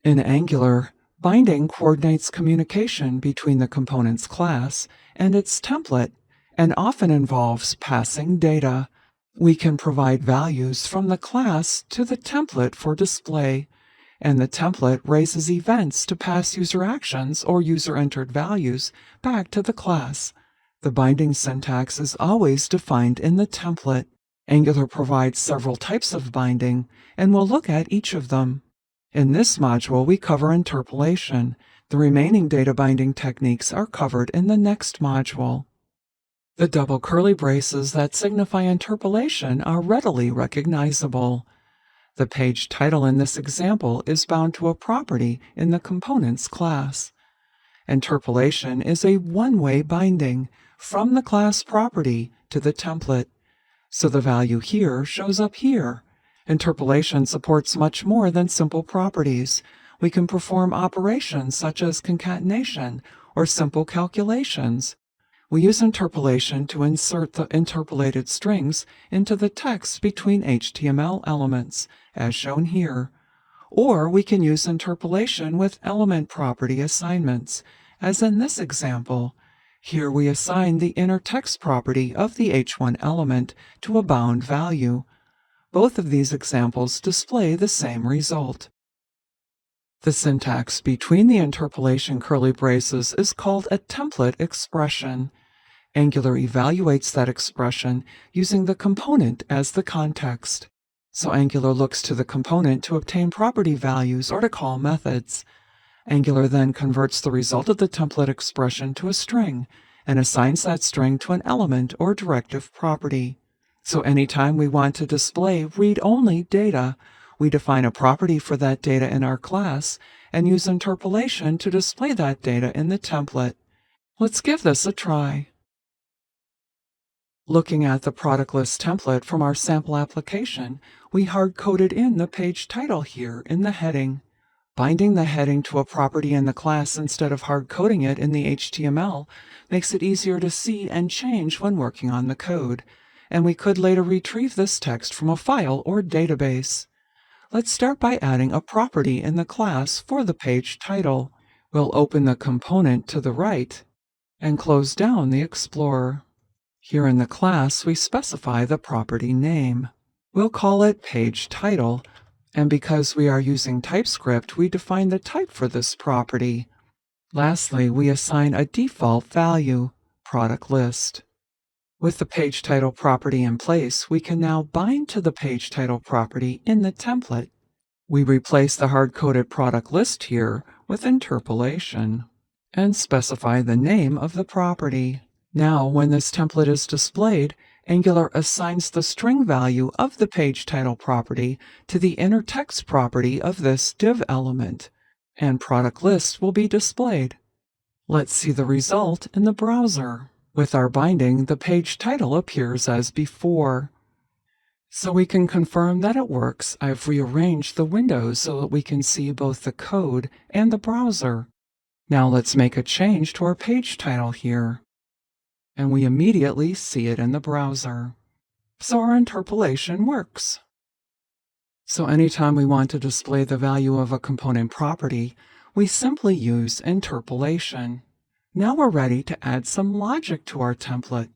In Angular, binding coordinates communication between the component's class and its template and often involves passing data. We can provide values from the class to the template for display, and the template raises events to pass user actions or user-entered values back to the class. The binding syntax is always defined in the template. Angular provides several types of binding, and we'll look at each of them. In this module, we cover interpolation. The remaining data binding techniques are covered in the next module. The double curly braces that signify interpolation are readily recognizable. The page title in this example is bound to a property in the component's class. Interpolation is a one-way binding from the class property to the template. So the value here shows up here. Interpolation supports much more than simple properties. We can perform operations such as concatenation or simple calculations. We use interpolation to insert the interpolated strings into the text between HTML elements, as shown here. Or we can use interpolation with element property assignments, as in this example. Here we assign the inner text property of the h1 element to a bound value. Both of these examples display the same result. The syntax between the interpolation curly braces is called a template expression. Angular evaluates that expression using the component as the context. So Angular looks to the component to obtain property values or to call methods. Angular then converts the result of the template expression to a string and assigns that string to an element or directive property. So anytime we want to display read-only data, we define a property for that data in our class and use interpolation to display that data in the template. Let's give this a try. Looking at the product list template from our sample application, we hard-coded in the page title here in the heading. Binding the heading to a property in the class instead of hard-coding it in the HTML makes it easier to see and change when working on the code, and we could later retrieve this text from a file or database. Let's start by adding a property in the class for the page title. We'll open the component to the right and close down the Explorer. Here in the class, we specify the property name. We'll call it page title, and because we are using TypeScript, we define the type for this property. Lastly, we assign a default value, product list. With the page title property in place, we can now bind to the page title property in the template. We replace the hard-coded product list here with interpolation and specify the name of the property. Now, when this template is displayed, Angular assigns the string value of the page title property to the inner text property of this div element, and product list will be displayed. Let's see the result in the browser. With our binding, the page title appears as before. So we can confirm that it works. I've rearranged the windows so that we can see both the code and the browser. Now let's make a change to our page title here, and we immediately see it in the browser. So our interpolation works. So anytime we want to display the value of a component property, we simply use interpolation. Now we're ready to add some logic to our template.